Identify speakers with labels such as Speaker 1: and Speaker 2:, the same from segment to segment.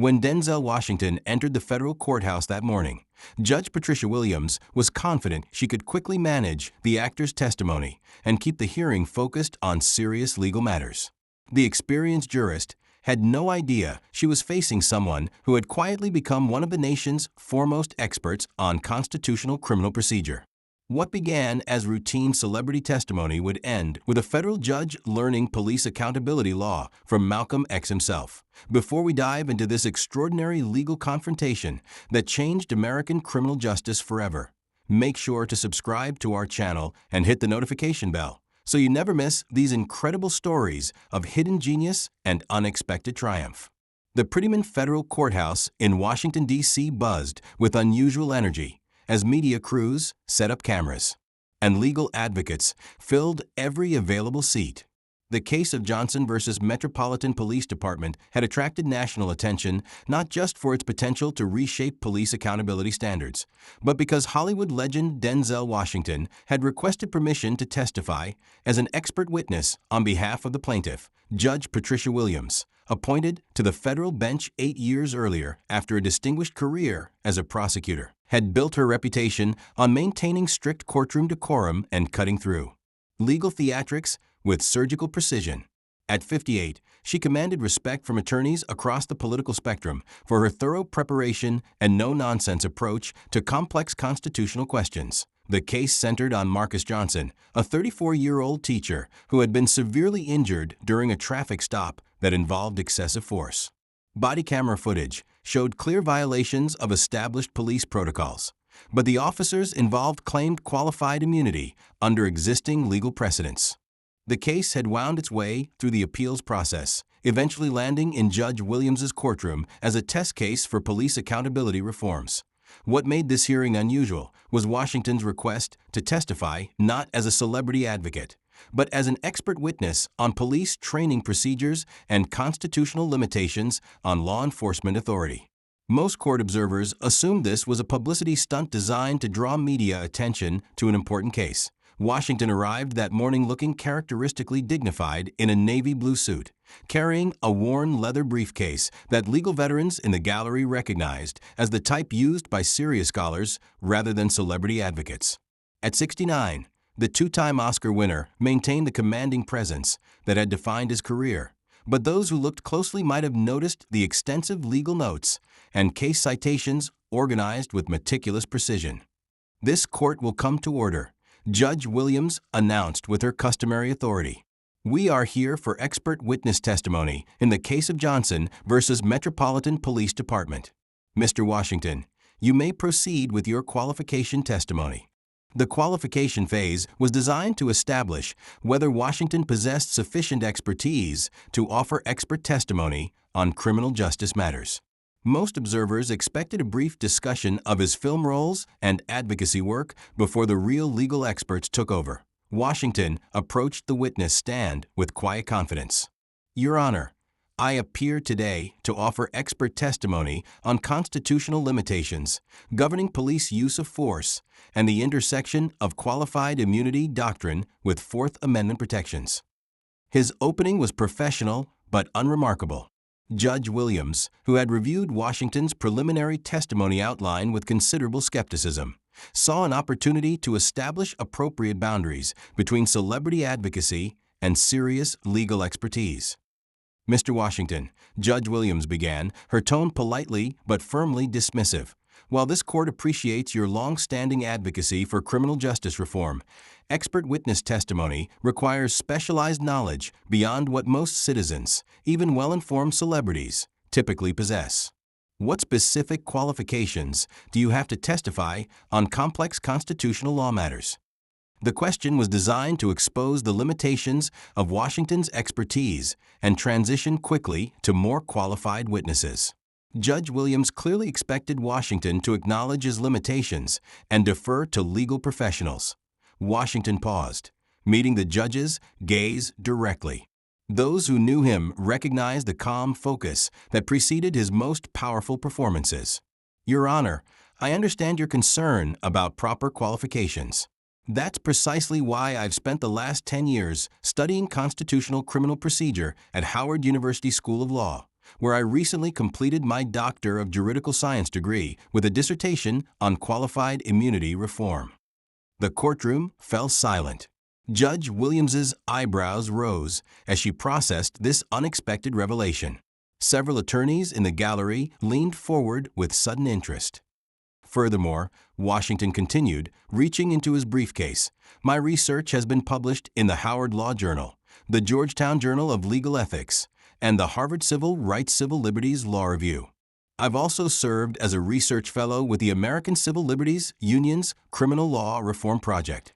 Speaker 1: When Denzel Washington entered the federal courthouse that morning, Judge Patricia Williams was confident she could quickly manage the actor's testimony and keep the hearing focused on serious legal matters. The experienced jurist had no idea she was facing someone who had quietly become one of the nation's foremost experts on constitutional criminal procedure. What began as routine celebrity testimony would end with a federal judge learning police accountability law from Malcolm X himself. Before we dive into this extraordinary legal confrontation that changed American criminal justice forever, make sure to subscribe to our channel and hit the notification bell so you never miss these incredible stories of hidden genius and unexpected triumph. The Prettyman Federal Courthouse in Washington, D.C. buzzed with unusual energy as media crews set up cameras, and legal advocates filled every available seat. The case of Johnson versus Metropolitan Police Department had attracted national attention not just for its potential to reshape police accountability standards, but because Hollywood legend Denzel Washington had requested permission to testify as an expert witness on behalf of the plaintiff, Judge Patricia Williams, appointed to the federal bench 8 years earlier after a distinguished career as a prosecutor, had built her reputation on maintaining strict courtroom decorum and cutting through legal theatrics with surgical precision. At 58, she commanded respect from attorneys across the political spectrum for her thorough preparation and no-nonsense approach to complex constitutional questions. The case centered on Marcus Johnson, a 34-year-old teacher who had been severely injured during a traffic stop that involved excessive force. Body camera footage showed clear violations of established police protocols, but the officers involved claimed qualified immunity under existing legal precedents. The case had wound its way through the appeals process, eventually landing in Judge Williams's courtroom as a test case for police accountability reforms. What made this hearing unusual was Washington's request to testify not as a celebrity advocate, but as an expert witness on police training procedures and constitutional limitations on law enforcement authority. Most court observers assumed this was a publicity stunt designed to draw media attention to an important case. Washington arrived that morning looking characteristically dignified in a navy blue suit, carrying a worn leather briefcase that legal veterans in the gallery recognized as the type used by serious scholars rather than celebrity advocates. At 69, the two-time Oscar winner maintained the commanding presence that had defined his career, but those who looked closely might have noticed the extensive legal notes and case citations organized with meticulous precision. "This court will come to order," Judge Williams announced with her customary authority. "We are here for expert witness testimony in the case of Johnson versus Metropolitan Police Department. Mr. Washington, you may proceed with your qualification testimony." The qualification phase was designed to establish whether Washington possessed sufficient expertise to offer expert testimony on criminal justice matters. Most observers expected a brief discussion of his film roles and advocacy work before the real legal experts took over. Washington approached the witness stand with quiet confidence. "Your Honor, I appear today to offer expert testimony on constitutional limitations governing police use of force and the intersection of qualified immunity doctrine with Fourth Amendment protections." His opening was professional but unremarkable. Judge Williams, who had reviewed Washington's preliminary testimony outline with considerable skepticism, saw an opportunity to establish appropriate boundaries between celebrity advocacy and serious legal expertise. "Mr. Washington," Judge Williams began, her tone politely but firmly dismissive, "while this court appreciates your long-standing advocacy for criminal justice reform, expert witness testimony requires specialized knowledge beyond what most citizens, even well-informed celebrities, typically possess. What specific qualifications do you have to testify on complex constitutional law matters?" The question was designed to expose the limitations of Washington's expertise and transition quickly to more qualified witnesses. Judge Williams clearly expected Washington to acknowledge his limitations and defer to legal professionals. Washington paused, meeting the judge's gaze directly. Those who knew him recognized the calm focus that preceded his most powerful performances. "Your Honor, I understand your concern about proper qualifications. That's precisely why I've spent the last 10 years studying constitutional criminal procedure at Howard University School of Law. where I recently completed my Doctor of Juridical Science degree with a dissertation on qualified immunity reform. The courtroom fell silent. Judge Williams's eyebrows rose as she processed this unexpected revelation. Several attorneys in the gallery leaned forward with sudden interest. Furthermore, Washington continued, reaching into his briefcase. My research has been published in the Howard Law Journal, the Georgetown Journal of Legal Ethics, and the Harvard Civil Rights Civil Liberties Law Review. I've also served as a research fellow with the American Civil Liberties Union's Criminal Law Reform Project.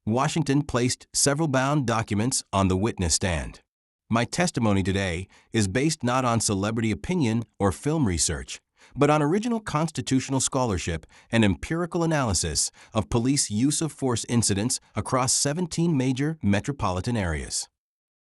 Speaker 1: Washington placed several bound documents on the witness stand. My testimony today is based not on celebrity opinion or film research, but on original constitutional scholarship and empirical analysis of police use of force incidents across 17 major metropolitan areas.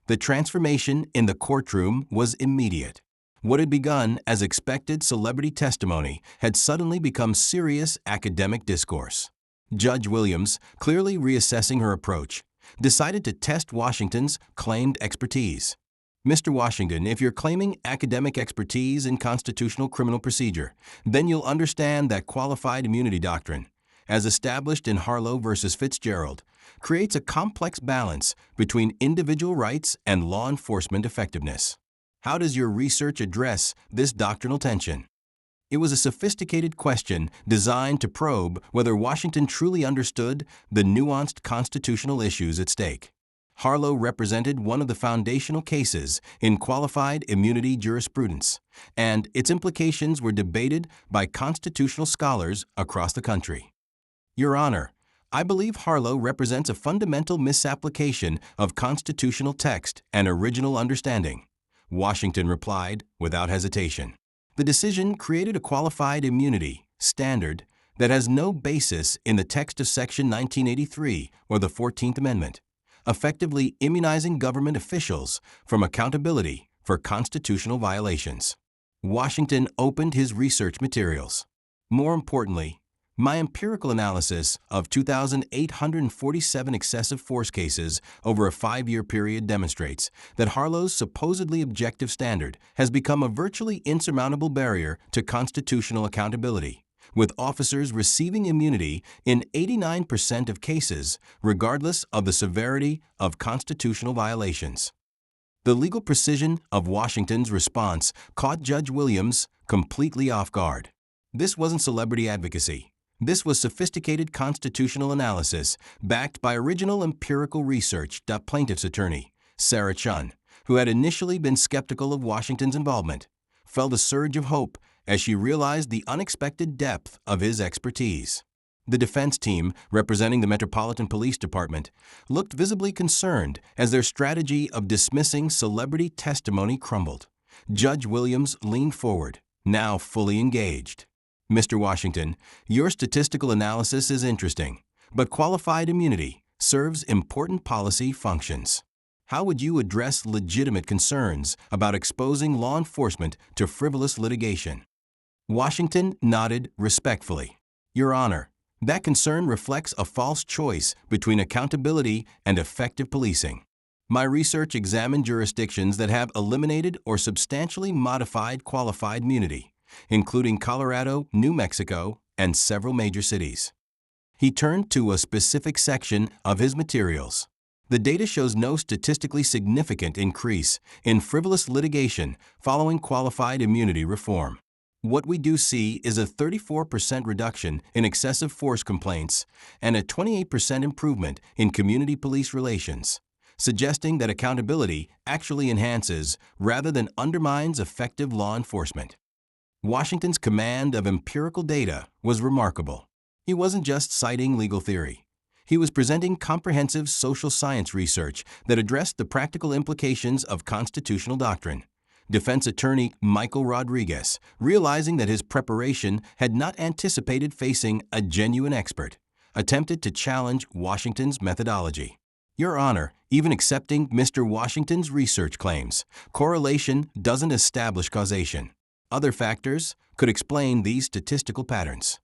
Speaker 1: The transformation in the courtroom was immediate. What had begun as expected celebrity testimony had suddenly become serious academic discourse. Judge Williams, clearly reassessing her approach, decided to test Washington's claimed expertise. Mr. Washington, if you're claiming academic expertise in constitutional criminal procedure, then you'll understand that qualified immunity doctrine, as established in Harlow v. Fitzgerald, creates a complex balance between individual rights and law enforcement effectiveness. How does your research address this doctrinal tension? It was a sophisticated question designed to probe whether Washington truly understood the nuanced constitutional issues at stake. Harlow represented one of the foundational cases in qualified immunity jurisprudence, and its implications were debated by constitutional scholars across the country. Your Honor, I believe Harlow represents a fundamental misapplication of constitutional text and original understanding, Washington replied without hesitation. The decision created a qualified immunity standard that has no basis in the text of Section 1983 or the 14th Amendment, effectively immunizing government officials from accountability for constitutional violations. Washington opened his research materials. More importantly, my empirical analysis of 2,847 excessive force cases over a 5-year period demonstrates that Harlow's supposedly objective standard has become a virtually insurmountable barrier to constitutional accountability, with officers receiving immunity in 89% of cases, regardless of the severity of constitutional violations. The legal precision of Washington's response caught Judge Williams completely off guard. This wasn't celebrity advocacy. This was sophisticated constitutional analysis backed by original empirical research. Plaintiff's attorney, Sarah Chun, who had initially been skeptical of Washington's involvement, felt a surge of hope as she realized the unexpected depth of his expertise. The defense team, representing the Metropolitan Police Department, looked visibly concerned as their strategy of dismissing celebrity testimony crumbled. Judge Williams leaned forward, now fully engaged. Mr. Washington, your statistical analysis is interesting, but qualified immunity serves important policy functions. How would you address legitimate concerns about exposing law enforcement to frivolous litigation? Washington nodded respectfully. Your Honor, that concern reflects a false choice between accountability and effective policing. My research examined jurisdictions that have eliminated or substantially modified qualified immunity, including Colorado, New Mexico, and several major cities. He turned to a specific section of his materials. The data shows no statistically significant increase in frivolous litigation following qualified immunity reform. What we do see is a 34% reduction in excessive force complaints and a 28% improvement in community police relations, suggesting that accountability actually enhances rather than undermines effective law enforcement. Washington's command of empirical data was remarkable. He wasn't just citing legal theory. He was presenting comprehensive social science research that addressed the practical implications of constitutional doctrine. Defense attorney Michael Rodriguez, realizing that his preparation had not anticipated facing a genuine expert, attempted to challenge Washington's methodology. Your Honor, even accepting Mr. Washington's research claims, correlation doesn't establish causation. Other factors could explain these statistical patterns.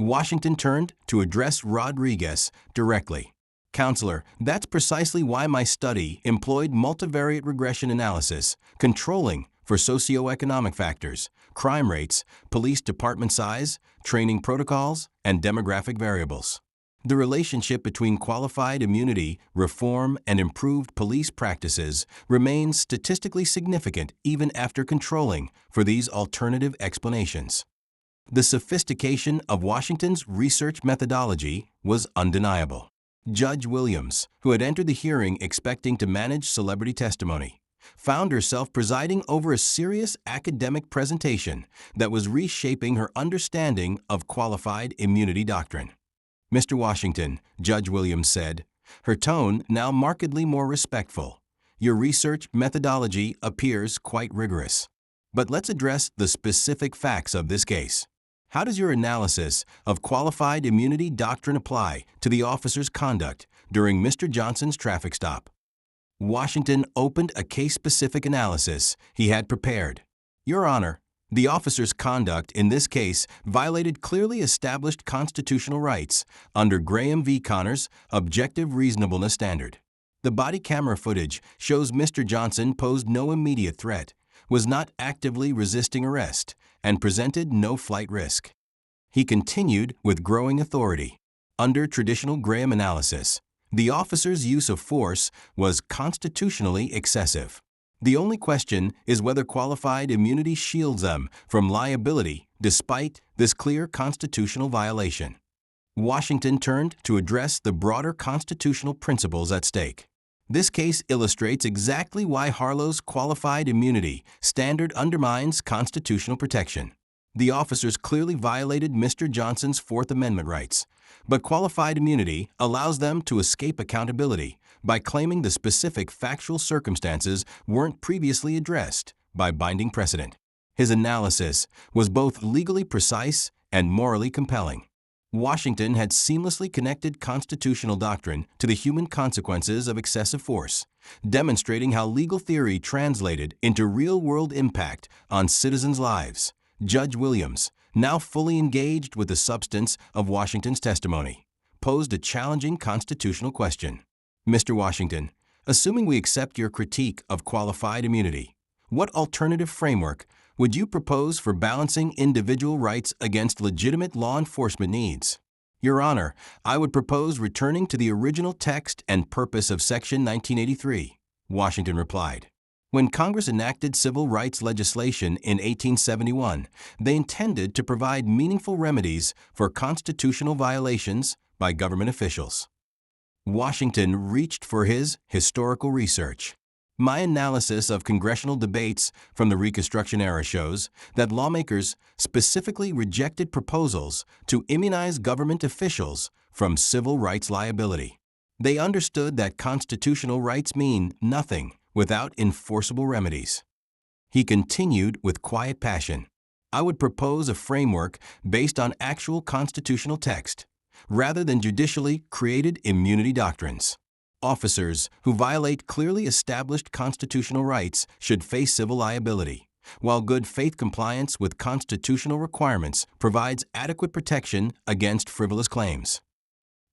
Speaker 1: Washington turned to address Rodriguez directly. Counselor, that's precisely why my study employed multivariate regression analysis, controlling for socioeconomic factors, crime rates, police department size, training protocols, and demographic variables. The relationship between qualified immunity, reform, and improved police practices remains statistically significant even after controlling for these alternative explanations. The sophistication of Washington's research methodology was undeniable. Judge Williams, who had entered the hearing expecting to manage celebrity testimony, found herself presiding over a serious academic presentation that was reshaping her understanding of qualified immunity doctrine. "Mr. Washington," Judge Williams said, her tone now markedly more respectful, "your research methodology appears quite rigorous. But let's address the specific facts of this case. How does your analysis of qualified immunity doctrine apply to the officer's conduct during Mr. Johnson's traffic stop?" Washington opened a case-specific analysis he had prepared. "Your Honor, the officer's conduct in this case violated clearly established constitutional rights under Graham v. Connor's objective reasonableness standard. The body camera footage shows Mr. Johnson posed no immediate threat, was not actively resisting arrest, and presented no flight risk." He continued with growing authority. Under traditional Graham analysis, the officer's use of force was constitutionally excessive. The only question is whether qualified immunity shields them from liability despite this clear constitutional violation. Washington turned to address the broader constitutional principles at stake. This case illustrates exactly why Harlow's qualified immunity standard undermines constitutional protection. The officers clearly violated Mr. Johnson's Fourth Amendment rights, but qualified immunity allows them to escape accountability by claiming the specific factual circumstances weren't previously addressed by binding precedent. His analysis was both legally precise and morally compelling. Washington had seamlessly connected constitutional doctrine to the human consequences of excessive force, demonstrating how legal theory translated into real-world impact on citizens' lives. Judge Williams, now fully engaged with the substance of Washington's testimony, posed a challenging constitutional question. "Mr. Washington, assuming we accept your critique of qualified immunity, what alternative framework would you propose for balancing individual rights against legitimate law enforcement needs?" "Your Honor, I would propose returning to the original text and purpose of Section 1983, Washington replied. When Congress enacted civil rights legislation in 1871, they intended to provide meaningful remedies for constitutional violations by government officials. Washington reached for his historical research. "My analysis of congressional debates from the Reconstruction era shows that lawmakers specifically rejected proposals to immunize government officials from civil rights liability. They understood that constitutional rights mean nothing without enforceable remedies." He continued with quiet passion. "I would propose a framework based on actual constitutional text, rather than judicially created immunity doctrines. Officers who violate clearly established constitutional rights should face civil liability, while good faith compliance with constitutional requirements provides adequate protection against frivolous claims."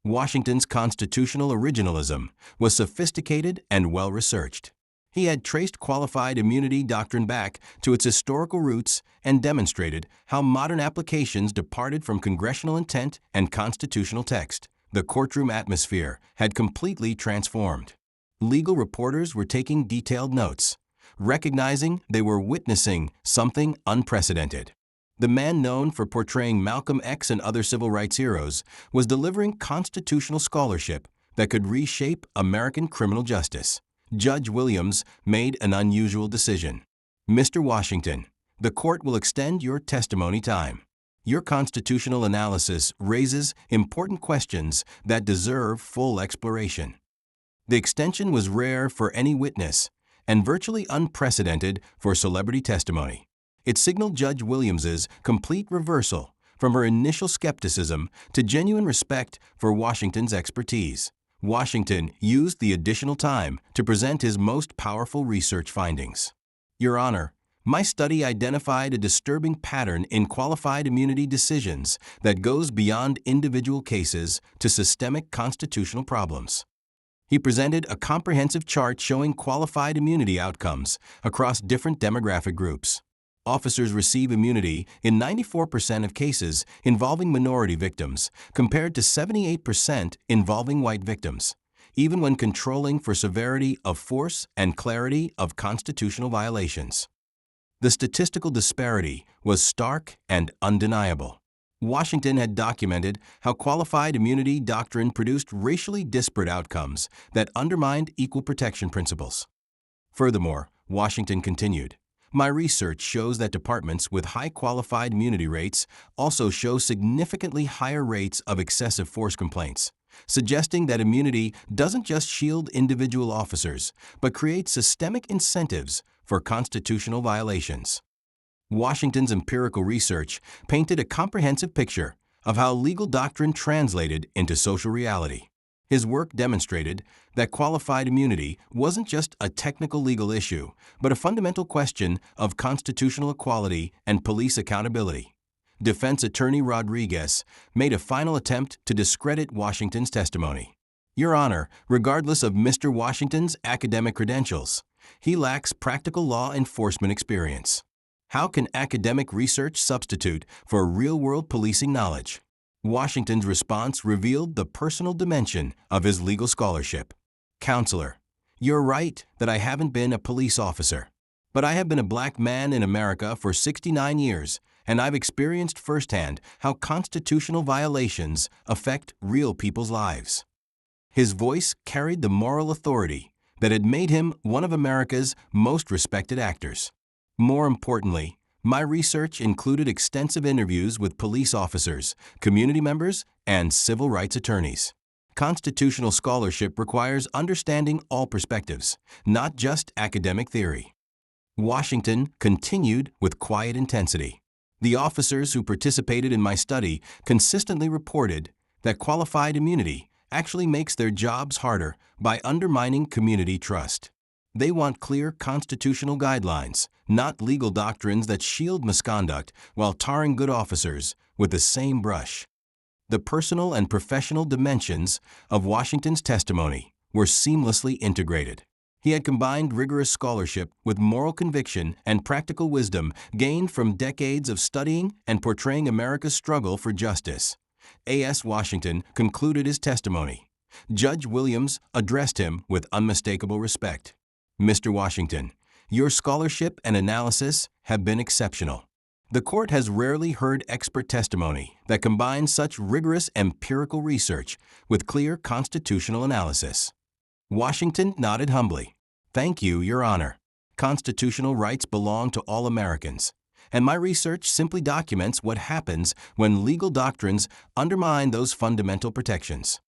Speaker 1: Washington's constitutional originalism was sophisticated and well-researched. He had traced qualified immunity doctrine back to its historical roots and demonstrated how modern applications departed from congressional intent and constitutional text. The courtroom atmosphere had completely transformed. Legal reporters were taking detailed notes, recognizing they were witnessing something unprecedented. The man known for portraying Malcolm X and other civil rights heroes was delivering constitutional scholarship that could reshape American criminal justice. Judge Williams made an unusual decision. "Mr. Washington, the court will extend your testimony time. Your constitutional analysis raises important questions that deserve full exploration." The extension was rare for any witness and virtually unprecedented for celebrity testimony. It signaled Judge Williams's complete reversal from her initial skepticism to genuine respect for Washington's expertise. Washington used the additional time to present his most powerful research findings. "Your Honor, my study identified a disturbing pattern in qualified immunity decisions that goes beyond individual cases to systemic constitutional problems. He presented a comprehensive chart showing qualified immunity outcomes across different demographic groups. Officers receive immunity in 94% of cases involving minority victims, compared to 78% involving white victims, even when controlling for severity of force and clarity of constitutional violations. The statistical disparity was stark and undeniable. Washington had documented how qualified immunity doctrine produced racially disparate outcomes that undermined equal protection principles. Furthermore, Washington continued, "My research shows that departments with high qualified immunity rates also show significantly higher rates of excessive force complaints, suggesting that immunity doesn't just shield individual officers, but creates systemic incentives for constitutional violations." Washington's empirical research painted a comprehensive picture of how legal doctrine translated into social reality. His work demonstrated that qualified immunity wasn't just a technical legal issue, but a fundamental question of constitutional equality and police accountability. Defense attorney Rodriguez made a final attempt to discredit Washington's testimony. "Your Honor, regardless of Mr. Washington's academic credentials, he lacks practical law enforcement experience. How can academic research substitute for real-world policing knowledge?" Washington's response revealed the personal dimension of his legal scholarship. "Counselor, you're right that I haven't been a police officer, but I have been a black man in America for 69 years, and I've experienced firsthand how constitutional violations affect real people's lives." His voice carried the moral authority that had made him one of America's most respected actors. More importantly, my research included extensive interviews with police officers, community members, and civil rights attorneys. Constitutional scholarship requires understanding all perspectives, not just academic theory. Washington continued with quiet intensity. "The officers who participated in my study consistently reported that qualified immunity actually makes their jobs harder by undermining community trust. They want clear constitutional guidelines, not legal doctrines that shield misconduct while tarring good officers with the same brush." The personal and professional dimensions of Washington's testimony were seamlessly integrated. He had combined rigorous scholarship with moral conviction and practical wisdom gained from decades of studying and portraying America's struggle for justice. A.S. Washington concluded his testimony. Judge Williams addressed him with unmistakable respect. "Mr. Washington, your scholarship and analysis have been exceptional. The court has rarely heard expert testimony that combines such rigorous empirical research with clear constitutional analysis." Washington nodded humbly. "Thank you, Your Honor. Constitutional rights belong to all Americans, and my research simply documents what happens when legal doctrines undermine those fundamental protections."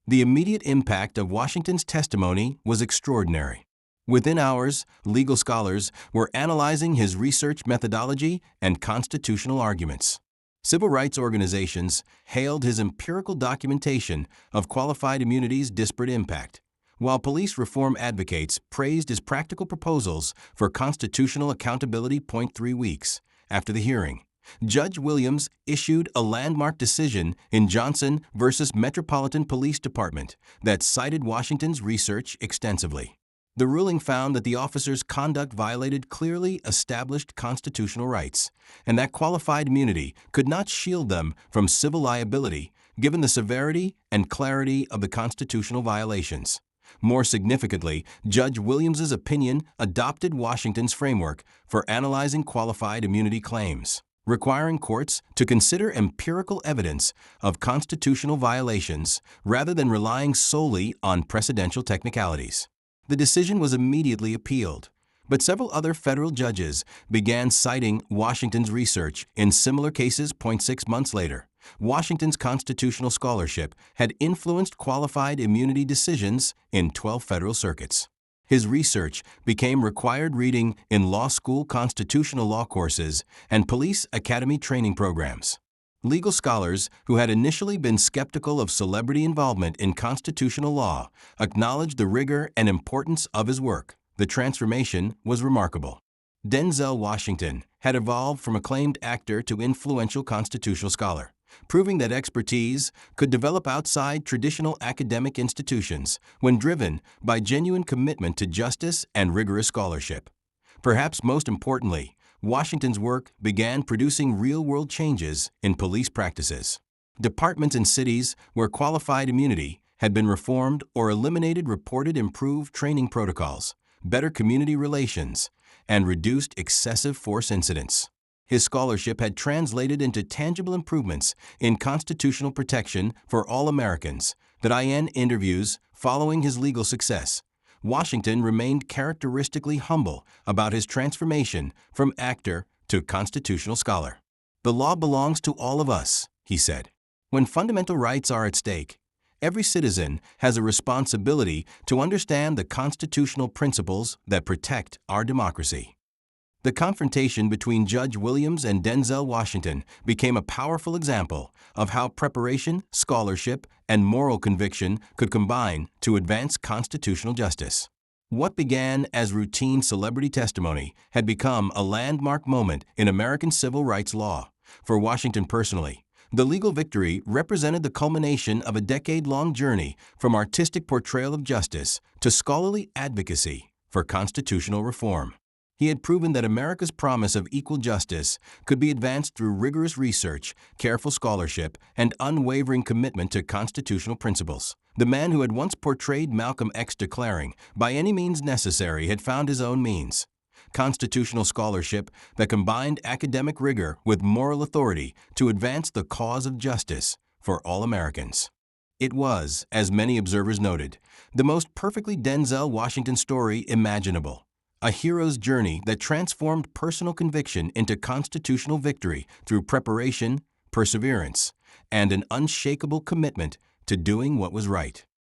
Speaker 1: The immediate impact of Washington's testimony was extraordinary. Within hours, legal scholars were analyzing his research methodology and constitutional arguments. Civil rights organizations hailed his empirical documentation of qualified immunity's disparate impact, while police reform advocates praised his practical proposals for constitutional accountability. 3 weeks after the hearing, Judge Williams issued a landmark decision in Johnson v. Metropolitan Police Department that cited Washington's research extensively. The ruling found that the officers' conduct violated clearly established constitutional rights, and that qualified immunity could not shield them from civil liability given the severity and clarity of the constitutional violations. More significantly, Judge Williams's opinion adopted Washington's framework for analyzing qualified immunity claims, requiring courts to consider empirical evidence of constitutional violations rather than relying solely on precedential technicalities. The decision was immediately appealed, but several other federal judges began citing Washington's research in similar cases. 6 months later, Washington's constitutional scholarship had influenced qualified immunity decisions in 12 federal circuits. His research became required reading in law school constitutional law courses and police academy training programs. Legal scholars who had initially been skeptical of celebrity involvement in constitutional law acknowledged the rigor and importance of his work. The transformation was remarkable. Denzel Washington had evolved from acclaimed actor to influential constitutional scholar, proving that expertise could develop outside traditional academic institutions when driven by genuine commitment to justice and rigorous scholarship. Perhaps most importantly, Washington's work began producing real-world changes in police practices. Departments in cities where qualified immunity had been reformed or eliminated reported improved training protocols, better community relations, and reduced excessive force incidents. His scholarship had translated into tangible improvements in constitutional protection for all Americans. The IN interviews following his legal success, Washington remained characteristically humble about his transformation from actor to constitutional scholar. "The law belongs to all of us," he said. "When fundamental rights are at stake, every citizen has a responsibility to understand the constitutional principles that protect our democracy." The confrontation between Judge Williams and Denzel Washington became a powerful example of how preparation, scholarship, and moral conviction could combine to advance constitutional justice. What began as routine celebrity testimony had become a landmark moment in American civil rights law. For Washington personally, the legal victory represented the culmination of a decade-long journey from artistic portrayal of justice to scholarly advocacy for constitutional reform. He had proven that America's promise of equal justice could be advanced through rigorous research, careful scholarship, and unwavering commitment to constitutional principles. The man who had once portrayed Malcolm X declaring, "By any means necessary," had found his own means. Constitutional scholarship that combined academic rigor with moral authority to advance the cause of justice for all Americans. It was, as many observers noted, the most perfectly Denzel Washington story imaginable. A hero's journey that transformed personal conviction into constitutional victory through preparation, perseverance, and an unshakable commitment to doing what was right.